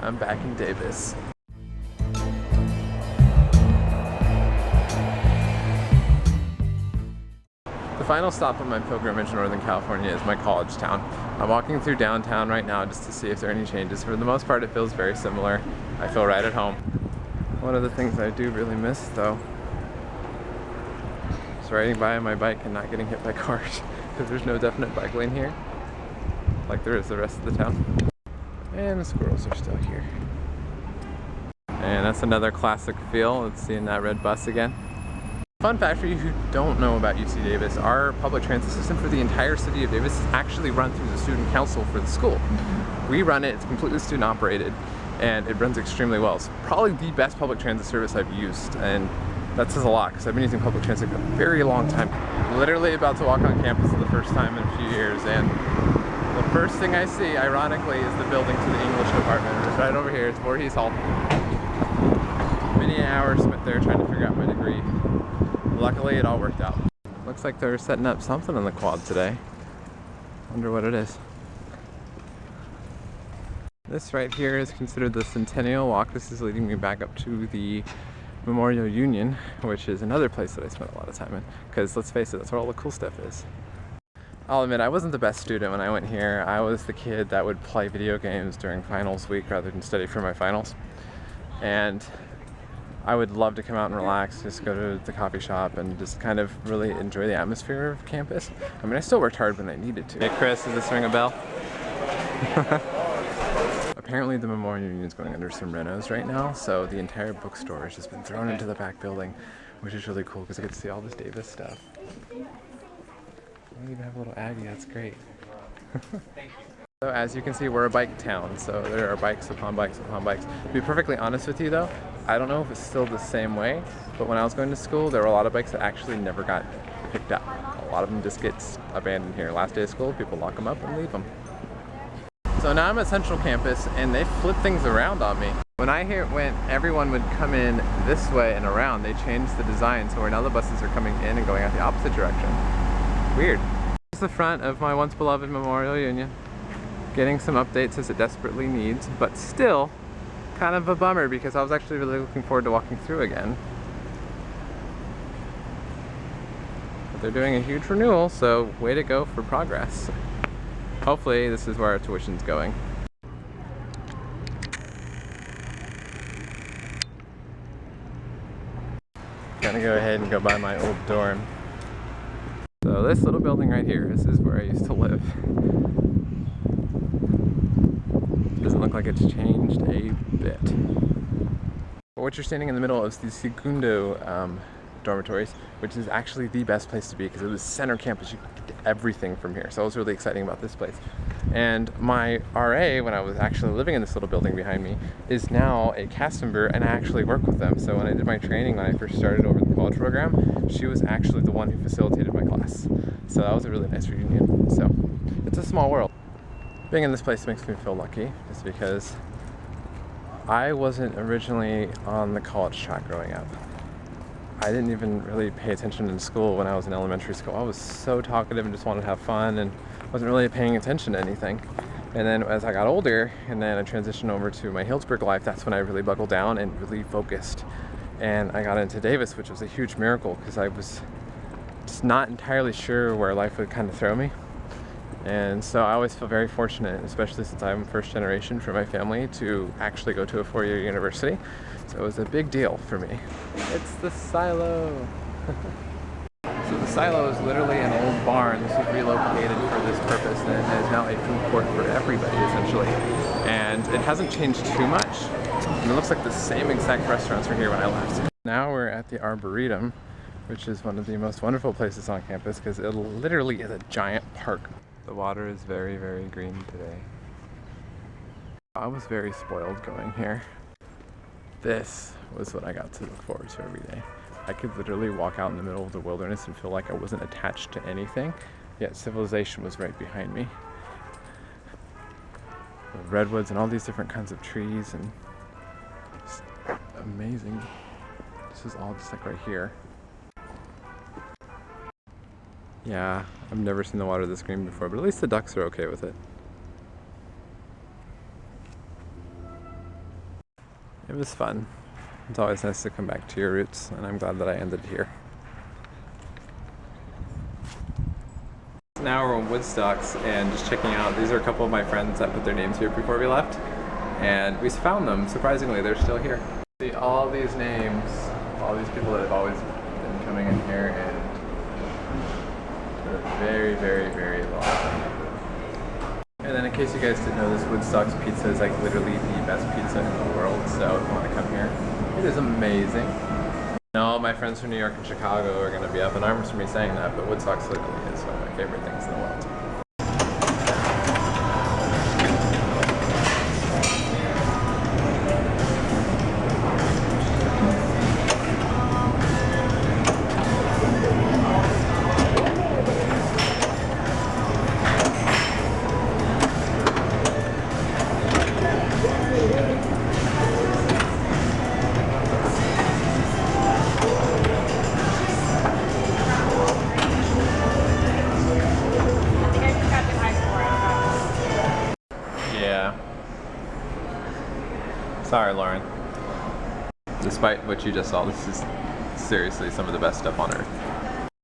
I'm back in Davis. The final stop on my pilgrimage in Northern California is my college town. I'm walking through downtown right now just to see if there are any changes. For the most part, it feels very similar. I feel right at home. One of the things I do really miss, though, is riding by on my bike and not getting hit by cars, because there's no definite bike lane here, like there is the rest of the town. And the squirrels are still here. And that's another classic feel. Let's see, in that red bus again. Fun fact for you who don't know about UC Davis, our public transit system for the entire city of Davis is actually run through the student council for the school. We run it, it's completely student operated, and it runs extremely well. It's probably the best public transit service I've used, and that says a lot because I've been using public transit for a very long time. Literally about to walk on campus for the first time in a few years, and the first thing I see, ironically, is the building to the English department. It's right over here, it's Voorhees Hall. Many hours spent there trying to figure out my degree. Luckily, it all worked out. Looks like they're setting up something on the quad today. Wonder what it is. This right here is considered the Centennial Walk. This is leading me back up to the Memorial Union, which is another place that I spent a lot of time in. Because let's face it, that's where all the cool stuff is. I'll admit, I wasn't the best student when I went here. I was the kid that would play video games during finals week rather than study for my finals. And I would love to come out and relax, just go to the coffee shop and just kind of really enjoy the atmosphere of campus. I mean, I still worked hard when I needed to. Hey Chris, does this ring a bell? Apparently the Memorial Union is going under some renos right now, so the entire bookstore has just been thrown into the back building, which is really cool because I get to see all this Davis stuff. We even have a little Aggie, that's great. So as you can see, we're a bike town, so there are bikes upon bikes upon bikes. To be perfectly honest with you though, I don't know if it's still the same way, but when I was going to school, there were a lot of bikes that actually never got picked up. A lot of them just get abandoned here. Last day of school, people lock them up and leave them. So now I'm at Central Campus, and they flip things around on me. When everyone would come in this way and around, they changed the design, so where now the buses are coming in and going out the opposite direction. Weird. This is the front of my once beloved Memorial Union. Getting some updates as it desperately needs, but still kind of a bummer because I was actually really looking forward to walking through again. But they're doing a huge renewal, so way to go for progress. Hopefully this is where our tuition's going. Gonna go ahead and go by my old dorm. So this little building right here, this is where I used to live. Doesn't look like it's changed a bit. But what you're standing in the middle of is the Segundo dormitories, which is actually the best place to be because it was center campus. You could get everything from here. So it was really exciting about this place. And my RA, when I was actually living in this little building behind me, is now a cast member, and I actually work with them. So when I did my training, when I first started over the college program, she was actually the one who facilitated my class. So that was a really nice reunion. So it's a small world. Being in this place makes me feel lucky, just because I wasn't originally on the college track growing up. I didn't even really pay attention in school when I was in elementary school. I was so talkative and just wanted to have fun and wasn't really paying attention to anything. And then as I got older and then I transitioned over to my Healdsburg life, that's when I really buckled down and really focused. And I got into Davis, which was a huge miracle because I was just not entirely sure where life would kind of throw me. And so I always feel very fortunate, especially since I'm first generation for my family, to actually go to a four-year university. So it was a big deal for me. It's the silo. So the silo is literally an old barn. This was relocated for this purpose, and it is now a food court for everybody, essentially. And it hasn't changed too much. And it looks like the same exact restaurants were here when I left. Now we're at the Arboretum, which is one of the most wonderful places on campus because it literally is a giant park. The water is very, very green today. I was very spoiled going here. This was what I got to look forward to every day. I could literally walk out in the middle of the wilderness and feel like I wasn't attached to anything, yet civilization was right behind me. The redwoods and all these different kinds of trees, and it's amazing. This is all just like right here. Yeah, I've never seen the water this green before, but at least the ducks are okay with it. It was fun. It's always nice to come back to your roots, and I'm glad that I ended here. Now we're on Woodstocks and just checking out. These are a couple of my friends that put their names here before we left, and we found them. Surprisingly, they're still here. See all these names, all these people that have always been coming in here, and they're very, very, very long. And then in case you guys didn't know, this Woodstocks pizza is like literally the best pizza in the world, so if you want to come here, it is amazing. And all my friends from New York and Chicago are going to be up in arms for me saying that, but Woodstocks literally is one of my favorite things in the world. Yeah. Sorry, Lauren. Despite what you just saw, this is seriously some of the best stuff on earth.